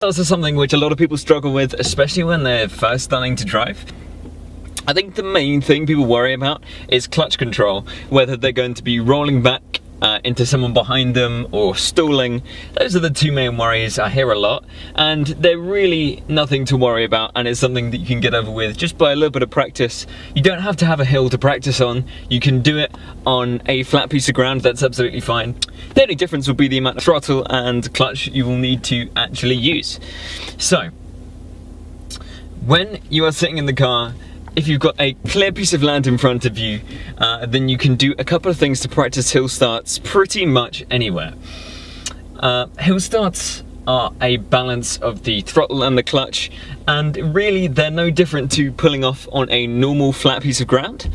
Also something which a lot of people struggle with, especially when they're first starting to drive. I think the main thing people worry about is clutch control, whether they're going to be rolling back into someone behind them or stalling. Those are the two main worries I hear a lot, and they're really nothing to worry about, and it's something that you can get over with just by a little bit of practice. You don't have to have a hill to practice on. You can do it on a flat piece of ground. That's absolutely fine. The only difference will be the amount of throttle and clutch you will need to actually use. So when you are sitting in the car, if you've got a clear piece of land in front of you, then you can do a couple of things to practice hill starts pretty much anywhere. Hill starts are a balance of the throttle and the clutch, and really they're no different to pulling off on a normal flat piece of ground.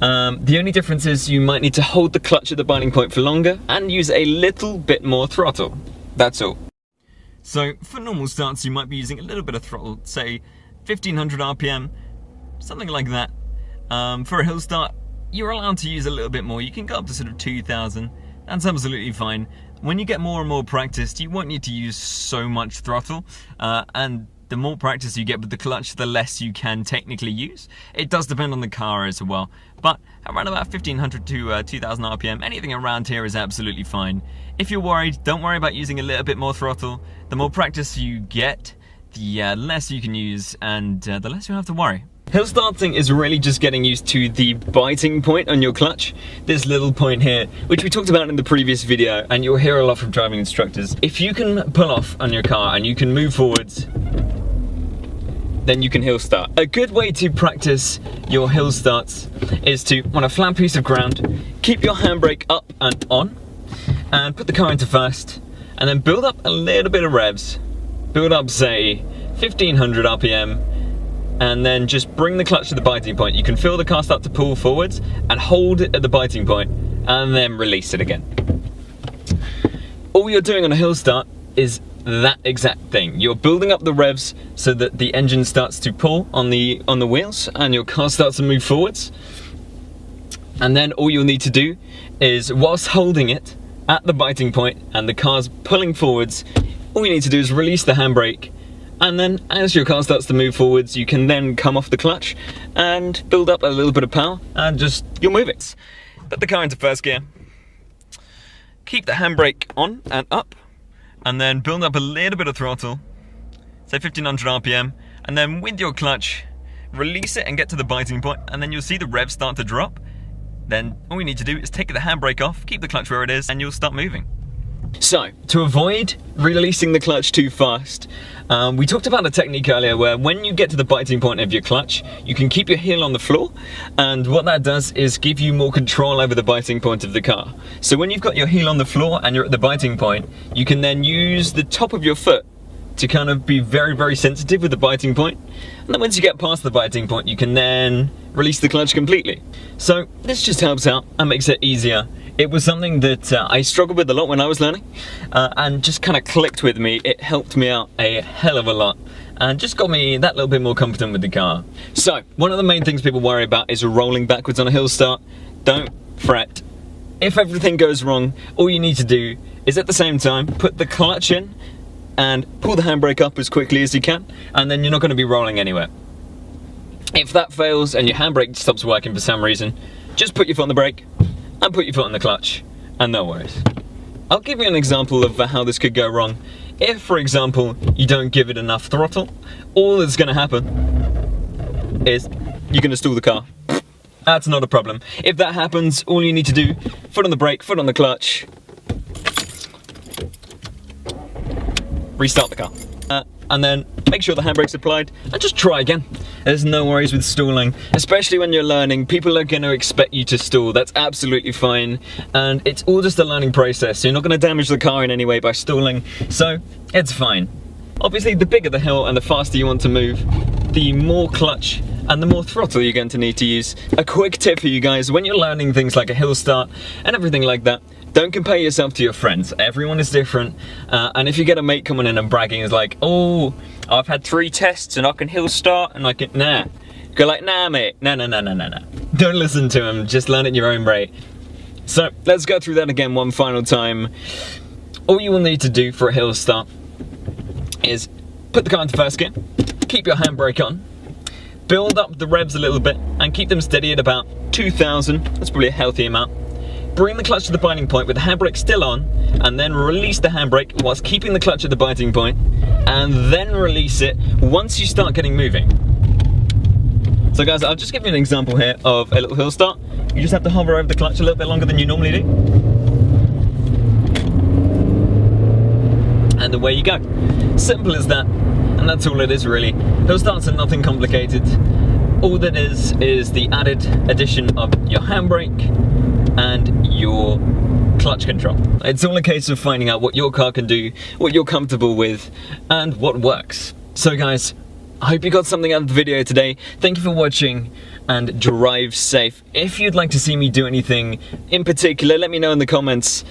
The only difference is you might need to hold the clutch at the binding point for longer and use a little bit more throttle. That's all. So for normal starts you might be using a little bit of throttle, say 1500 RPM, something like that. For a hill start, you're allowed to use a little bit more. You can go up to sort of 2000. That's absolutely fine. When you get more and more practiced, you won't need to use so much throttle, and the more practice you get with the clutch, the less you can technically use. It does depend on the car as well, but around about 1500 to 2000 RPM, anything around here is absolutely fine. If you're worried, don't worry about using a little bit more throttle. The more practice you get, the less you can use, and the less you have to worry. Hill starting is really just getting used to the biting point on your clutch, this little point here, which we talked about in the previous video, and you'll hear a lot from driving instructors. If you can pull off on your car and you can move forwards, then you can hill start. A good way to practice your hill starts is to, on a flat piece of ground, keep your handbrake up and on, and put the car into first, and then build up a little bit of revs. Build up, say, 1500 RPM, and then just bring the clutch to the biting point. You can feel the car start to pull forwards and hold it at the biting point and then release it again. All you're doing on a hill start is that exact thing. You're building up the revs so that the engine starts to pull on the wheels and your car starts to move forwards. And then all you'll need to do is, whilst holding it at the biting point and the car's pulling forwards, all you need to do is release the handbrake. And then as your car starts to move forwards, you can then come off the clutch and build up a little bit of power and you'll move it. Put the car into first gear, keep the handbrake on and up, and then build up a little bit of throttle, say 1500 RPM, and then with your clutch, release it and get to the biting point, and then you'll see the revs start to drop. Then all you need to do is take the handbrake off, keep the clutch where it is, and you'll start moving. So, to avoid releasing the clutch too fast, we talked about a technique earlier where when you get to the biting point of your clutch, you can keep your heel on the floor, and what that does is give you more control over the biting point of the car. So when you've got your heel on the floor and you're at the biting point, you can then use the top of your foot to kind of be very, very sensitive with the biting point. And then once you get past the biting point, you can then release the clutch completely. So this just helps out and makes it easier. It was something that I struggled with a lot when I was learning, and just kind of clicked with me. It helped me out a hell of a lot and just got me that little bit more confident with the car. So one of the main things people worry about is rolling backwards on a hill start. Don't fret. If everything goes wrong, all you need to do is at the same time put the clutch in and pull the handbrake up as quickly as you can, and then you're not going to be rolling anywhere. If that fails and your handbrake stops working for some reason, just put your foot on the brake and put your foot on the clutch, and no worries. I'll give you an example of how this could go wrong. If, for example, you don't give it enough throttle, all that's going to happen is you're going to stall the car. That's not a problem. If that happens, all you need to do, foot on the brake, foot on the clutch, restart the car. And then make sure the handbrake's applied and just try again. There's no worries with stalling, especially when you're learning. People are going to expect you to stall. That's absolutely fine, and it's all just a learning process. So you're not going to damage the car in any way by stalling, so it's fine. Obviously, the bigger the hill and the faster you want to move, the more clutch and the more throttle you're going to need to use. A quick tip for you guys, when you're learning things like a hill start and everything like that, don't compare yourself to your friends. Everyone is different, and if you get a mate coming in and bragging is like, oh, I've had 3 tests and I can hill start, and I can, nah. Go like, nah mate, nah. Don't listen to him, just learn it at your own rate. So let's go through that again one final time. All you will need to do for a hill start is put the car into first gear, keep your handbrake on, build up the revs a little bit and keep them steady at about 2,000, that's probably a healthy amount. Bring the clutch to the biting point with the handbrake still on, and then release the handbrake whilst keeping the clutch at the biting point, and then release it once you start getting moving. So guys, I'll just give you an example here of a little hill start. You just have to hover over the clutch a little bit longer than you normally do. And away you go. Simple as that, and that's all it is really. Hill starts are nothing complicated. All that is the added addition of your handbrake and your clutch control. It's all a case of finding out what your car can do, what you're comfortable with, and what works. So guys, I hope you got something out of the video today. Thank you for watching and drive safe. If you'd like to see me do anything in particular, let me know in the comments.